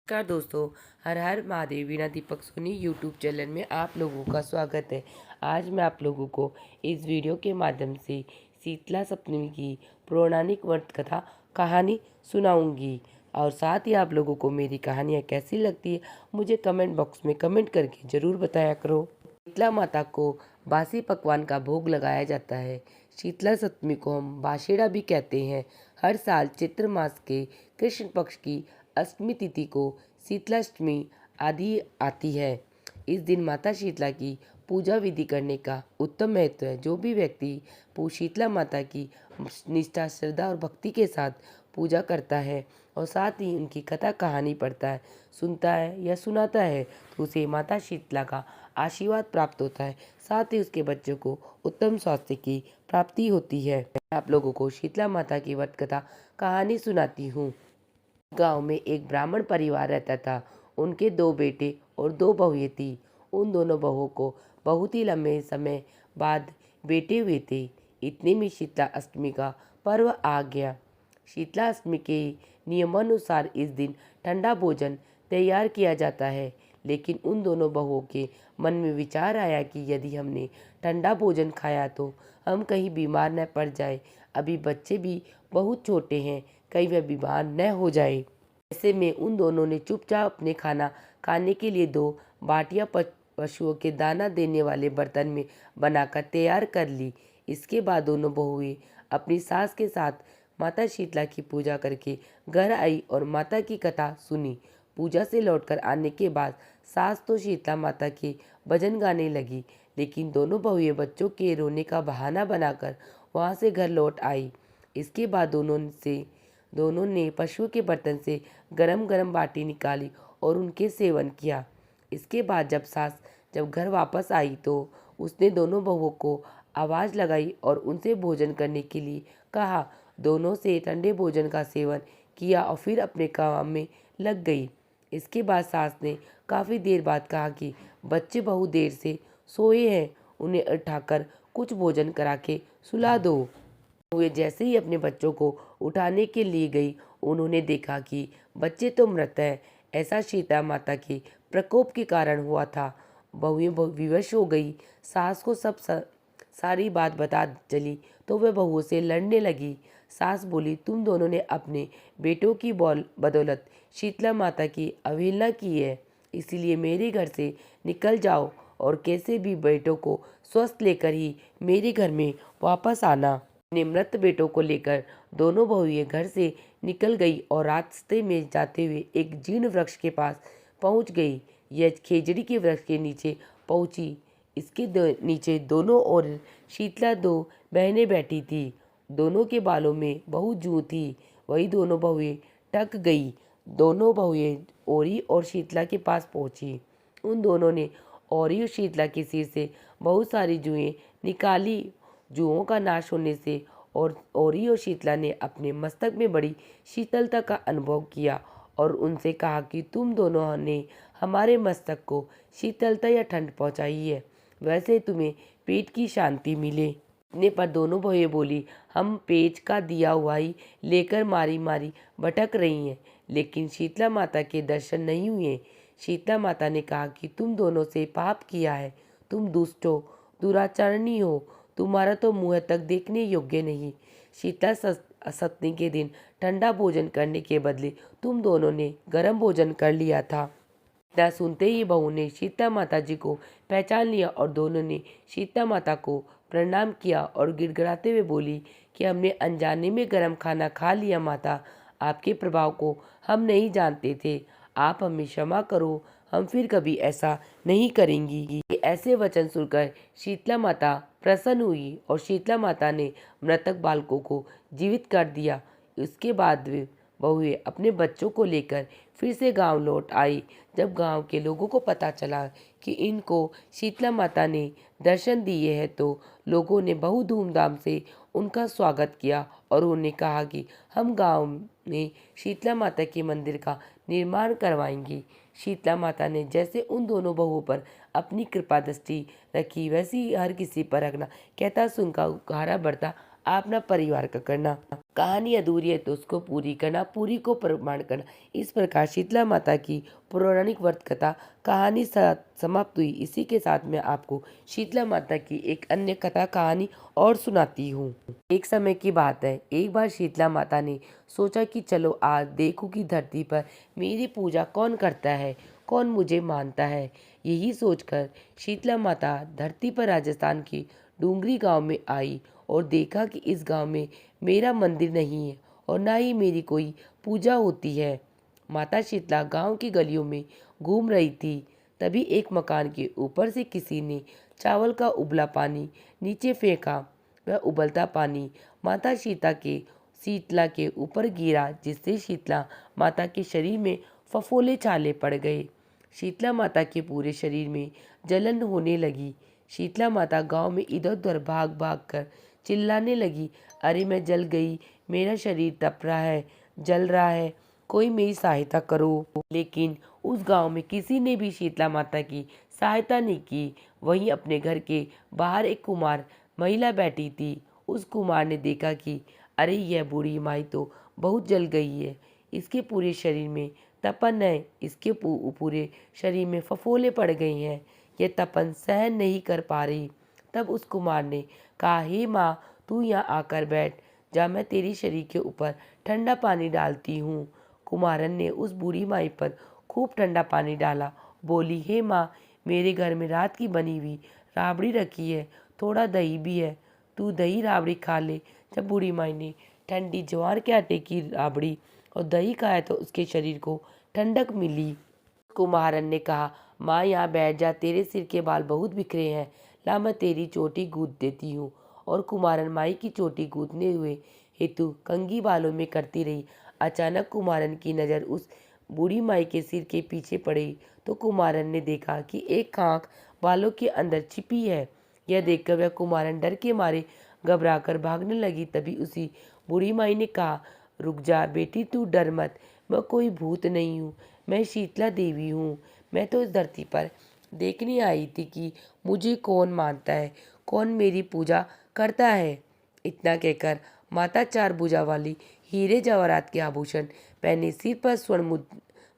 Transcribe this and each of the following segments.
नमस्कार दोस्तों। हर हर महादेव। वीणा Deepak Soni YouTube channel में आप लोगों का स्वागत है। आज मैं आप लोगों को इस वीडियो के माध्यम से शीतला सप्तमी की पौराणिक व्रत कथा कहानी सुनाऊंगी और साथ ही आप लोगों को मेरी कहानियाँ कैसी लगती है मुझे कमेंट बॉक्स में कमेंट करके ज़रूर बताया करो। शीतला माता को बासी पकवान का भोग लगाया जाता है। शीतला सप्तमी को हम बाशेड़ा भी कहते हैं। हर साल चित्र मास के कृष्ण पक्ष की अष्टमी तिथि को शीतलाष्टमी आदि आती है। इस दिन माता शीतला की पूजा विधि करने का उत्तम महत्व है। जो भी व्यक्ति शीतला माता की निष्ठा, श्रद्धा और भक्ति के साथ पूजा करता है और साथ ही उनकी कथा कहानी पढ़ता है, सुनता है या सुनाता है तो उसे माता शीतला का आशीर्वाद प्राप्त होता है। साथ ही उसके बच्चों को उत्तम स्वास्थ्य की प्राप्ति होती है। मैं आप लोगों को शीतला माता की व्रत कथा कहानी सुनाती हूँ। गांव में एक ब्राह्मण परिवार रहता था। उनके 2 बेटे और 2 बहुएं थी। उन दोनों बहुओं को बहुत ही लंबे समय बाद बेटे हुए थे। इतने में शीतला अष्टमी का पर्व आ गया। शीतला अष्टमी के नियमानुसार इस दिन ठंडा भोजन तैयार किया जाता है। लेकिन उन दोनों बहुओं के मन में विचार आया कि यदि हमने ठंडा भोजन खाया तो हम कहीं बीमार न पड़ जाए। अभी बच्चे भी बहुत छोटे हैं, कहीं वह बीमार न हो जाए। ऐसे में उन दोनों ने चुपचाप अपने खाना खाने के लिए 2 बाटियां पशुओं के दाना देने वाले बर्तन में बनाकर तैयार कर ली। इसके बाद दोनों बहुएं अपनी सास के साथ माता शीतला की पूजा करके घर आई और माता की कथा सुनी। पूजा से लौटकर आने के बाद सास तो शीतला माता के भजन गाने लगी, लेकिन दोनों बहुएं बच्चों के रोने का बहाना बनाकर वहां से घर लौट आई। इसके बाद दोनों ने पशुओं के बर्तन से गरम गरम बाटी निकाली और उनके सेवन किया। इसके बाद जब घर वापस आई तो उसने दोनों बहुओं को आवाज़ लगाई और उनसे भोजन करने के लिए कहा। दोनों से ठंडे भोजन का सेवन किया और फिर अपने काम में लग गई। इसके बाद सास ने काफ़ी देर बाद कहा कि बच्चे बहुत देर से सोए हैं, उन्हें उठाकर कुछ भोजन करा के सुला दो। वे जैसे ही अपने बच्चों को उठाने के लिए गई, उन्होंने देखा कि बच्चे तो मृत हैं। ऐसा शीतला माता के प्रकोप के कारण हुआ था। बहुएं विवश हो गई। सास को सारी बात बता चली तो वह बहुओं से लड़ने लगी। सास बोली, तुम दोनों ने अपने बेटों की बदौलत शीतला माता की अवहेलना की है, इसीलिए मेरे घर से निकल जाओ और कैसे भी बेटों को स्वस्थ लेकर ही मेरे घर में वापस आना। अपने मृत बेटों को लेकर दोनों बहुएं घर से निकल गई और रास्ते में जाते हुए एक जीर्ण वृक्ष के पास पहुंच गई। यह खेजड़ी के वृक्ष के नीचे पहुंची। इसके नीचे दोनों ओर शीतला 2 बहनें बैठी थी। दोनों के बालों में बहुत जूं थी। वही दोनों बहुएं टक गई। दोनों बहुएं ओरी और शीतला के पास पहुंची। उन दोनों ने ओरी और शीतला के सिर से बहुत सारी जुएं निकाली। जुओं का नाश होने से और ओरी और शीतला ने अपने मस्तक में बड़ी शीतलता का अनुभव किया और उनसे कहा कि तुम दोनों ने हमारे मस्तक को शीतलता या ठंड पहुंचाई है, वैसे तुम्हें पेट की शांति मिले। इतने पर दोनों बहुएं बोली, हम पेट का दिया हुआ ही लेकर मारी मारी भटक रही हैं, लेकिन शीतला माता के दर्शन नहीं हुए। शीतला माता ने कहा कि तुम दोनों से पाप किया है, तुम दुष्ट हो, दुराचरणी हो, तुम्हारा तो मुँह तक देखने योग्य नहीं। शीतला सप्तमी के दिन ठंडा भोजन करने के बदले तुम दोनों ने गर्म भोजन कर लिया था। इतना सुनते ही बहू ने शीतला माता जी को पहचान लिया और दोनों ने शीतला माता को प्रणाम किया और गिड़गिड़ाते हुए बोली कि हमने अनजाने में गर्म खाना खा लिया माता, आपके प्रभाव को हम नहीं जानते थे, आप हमें क्षमा करो, हम फिर कभी ऐसा नहीं करेंगी। ऐसे वचन सुनकर शीतला माता प्रसन्न हुई और शीतला माता ने मृतक बालकों को जीवित कर दिया। उसके बाद वे बहुएं अपने बच्चों को लेकर फिर से गांव लौट आई। जब गांव के लोगों को पता चला कि इनको शीतला माता ने दर्शन दिए हैं तो लोगों ने बहुत धूमधाम से उनका स्वागत किया और उन्हें कहा कि हम गांव में शीतला माता के मंदिर का निर्माण करवाएंगे। शीतला माता ने जैसे उन दोनों बहुओं पर अपनी कृपा दृष्टि रखी, वैसी हर किसी पर रखना कहता सुनकर उकारा बढ़ता अपना परिवार का करना। कहानी अधूरी है तो उसको पूरी करना, पूरी को प्रमाण करना। इस प्रकार शीतला माता की पौराणिक व्रत कथा कहानी समाप्त हुई। इसी के साथ मैं आपको शीतला माता की एक अन्य कथा कहानी और सुनाती हूँ। एक समय की बात है, एक बार शीतला माता ने सोचा कि चलो आज देखूं कि धरती पर मेरी पूजा कौन करता है, कौन मुझे मानता है। यही सोचकर शीतला माता धरती पर राजस्थान के डूंगरी गांव में आई और देखा कि इस गांव में मेरा मंदिर नहीं है और ना ही मेरी कोई पूजा होती है। माता शीतला गांव की गलियों में घूम रही थी। तभी एक मकान के ऊपर से किसी ने चावल का उबला पानी नीचे फेंका। वह उबलता पानी माता शीतला के ऊपर गिरा, जिससे शीतला माता के शरीर में फफोले छाले पड़ गए। शीतला माता के पूरे शरीर में जलन होने लगी। शीतला माता गांव में इधर उधर भाग भाग कर चिल्लाने लगी, अरे मैं जल गई, मेरा शरीर तप रहा है, जल रहा है, कोई मेरी सहायता करो। लेकिन उस गांव में किसी ने भी शीतला माता की सहायता नहीं की। वहीं अपने घर के बाहर एक कुमार महिला बैठी थी। उस कुमार ने देखा कि अरे यह बूढ़ी माई तो बहुत जल गई है, इसके पूरे शरीर में तपन है, इसके पूरे शरीर में फफोले पड़ गए हैं, यह तपन सहन नहीं कर पा रही। तब उस कुमार ने कहा, हे माँ, तू यहाँ आकर बैठ जा, मैं तेरी शरीर के ऊपर ठंडा पानी डालती हूँ। कुमारन ने उस बूढ़ी माई पर खूब ठंडा पानी डाला। बोली, हे माँ, मेरे घर में रात की बनी हुई राबड़ी रखी है, थोड़ा दही भी है, तू दही राबड़ी खा ले। जब बूढ़ी माई ने ठंडी ज्वार के आटे की राबड़ी और दही खाया तो उसके शरीर को ठंडक मिली। कुम्हारन ने कहा, माँ यहाँ बैठ जा, तेरे सिर के बाल बहुत बिखरे हैं, ला मैं तेरी चोटी गूंथ देती हूँ। और कुम्हारन माई की चोटी गूंथने हुए हेतु कंघी बालों में करती रही। अचानक कुम्हारन की नज़र उस बूढ़ी माई के सिर के पीछे पड़ी तो कुम्हारन ने देखा कि एक खांख बालों के अंदर छिपी है। यह देखकर वह कुम्हारन डर के मारे घबराकर भागने लगी। तभी उसी बूढ़ी माई ने कहा, रुक जा बेटी, तू डर मत, मैं कोई भूत नहीं हूँ, मैं शीतला देवी हूँ। मैं तो इस धरती पर देखने आई थी कि मुझे कौन मानता है, कौन मेरी पूजा करता है। इतना कहकर माता चार भुजा वाली हीरे जवाहरात के आभूषण पहने, सिर पर स्वर्ण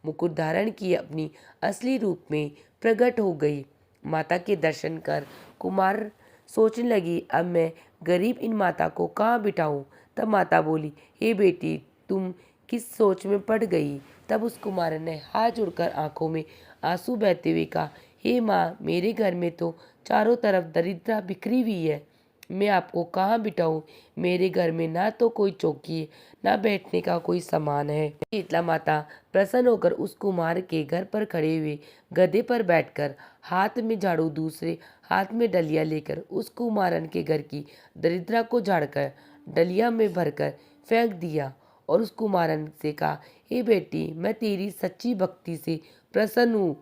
मुकुट धारण किए अपनी असली रूप में प्रकट हो गई। माता के दर्शन कर कुमार सोचने लगी, अब मैं गरीब इन माता को कहाँ बिठाऊं। तब माता बोली, हे बेटी, तुम किस सोच में पड़ गई। तब उस कुमारन ने हाथ जोड़कर आंखों में आंसू बहते हुए कहा, हे माँ, मेरे घर में तो चारों तरफ दरिद्रता बिखरी हुई है, मैं आपको कहाँ बिठाऊं। मेरे घर में ना तो कोई चौकी है, ना बैठने का कोई सामान है। शीतला माता प्रसन्न होकर उस कुमार के घर पर खड़े हुए गधे पर बैठकर, हाथ में झाड़ू दूसरे हाथ में डलिया लेकर उस कुमारन के घर की दरिद्रता को झाड़कर डलिया में भरकर फेंक दिया और उस कुमारन से कहा, हे बेटी, मैं तेरी सच्ची भक्ति से प्रसन्न हूँ,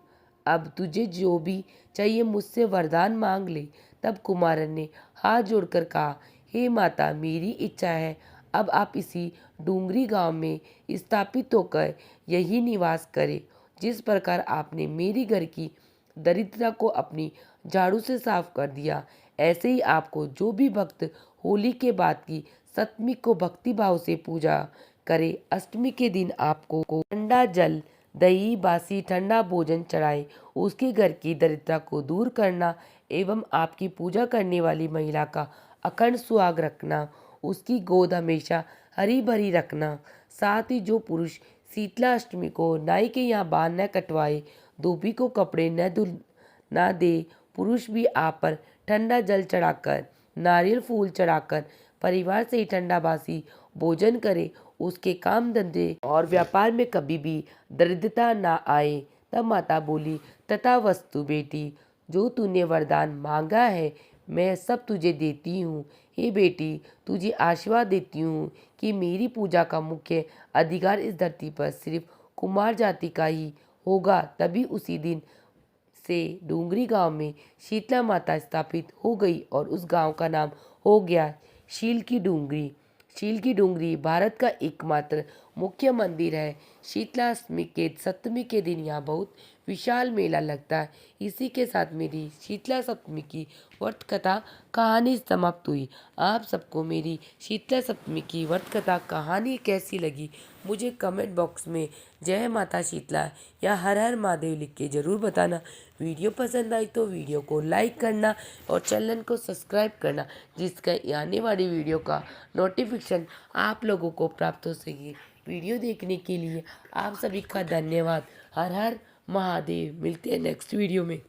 अब तुझे जो भी चाहिए मुझसे वरदान मांग ले। तब कुमारन ने हाथ जोड़कर कहा, हे माता, मेरी इच्छा है अब आप इसी डूंगरी गांव में स्थापित होकर यही निवास करें। जिस प्रकार आपने मेरी घर की दरिद्रता को अपनी झाड़ू से साफ कर दिया, ऐसे ही आपको जो भी भक्त होली के बाद की सप्तमी को भक्ति भाव से पूजा करे, अष्टमी के दिन आपको ठंडा जल, दही, बासी ठंडा भोजन चढ़ाए, उसके घर की दरिद्रता को दूर करना एवं आपकी पूजा करने वाली महिला का अखंड सुहाग रखना, उसकी गोद हमेशा हरी भरी रखना। साथ ही जो पुरुष शीतला अष्टमी को नाई के यहाँ बाल न कटवाए, धोबी को कपड़े न दे, पुरुष भी आप पर ठंडा जल चढ़ाकर, नारियल फूल चढ़ाकर परिवार से ही ठंडा बासी भोजन करे, उसके काम धंधे और व्यापार में कभी भी दरिद्रता ना आए। तब माता बोली, तथास्तु बेटी, जो तूने वरदान मांगा है मैं सब तुझे देती हूँ। हे बेटी, तुझे आशीर्वाद देती हूँ कि मेरी पूजा का मुख्य अधिकार इस धरती पर सिर्फ कुमार जाति का ही होगा। तभी उसी दिन से डूंगरी गांव में शीतला माता स्थापित हो गई और उस गांव का नाम हो गया शील की डूंगरी। चील की डूंगरी भारत का एकमात्र मुख्य मंदिर है। शीतलाष्टमी के सप्तमी के दिन यहाँ बहुत विशाल मेला लगता है। इसी के साथ मेरी शीतला सप्तमी की व्रत कथा कहानी समाप्त हुई। आप सबको मेरी शीतला सप्तमी की व्रत कथा कहानी कैसी लगी मुझे कमेंट बॉक्स में जय माता शीतला या हर हर महादेव लिख के ज़रूर बताना। वीडियो पसंद आई तो वीडियो को लाइक करना और चैनल को सब्सक्राइब करना, जिसका आने वाली वीडियो का नोटिफिकेशन आप लोगों को प्राप्त हो सके। वीडियो देखने के लिए आप सभी का धन्यवाद। हर हर महादेव। मिलते हैं नेक्स्ट वीडियो में।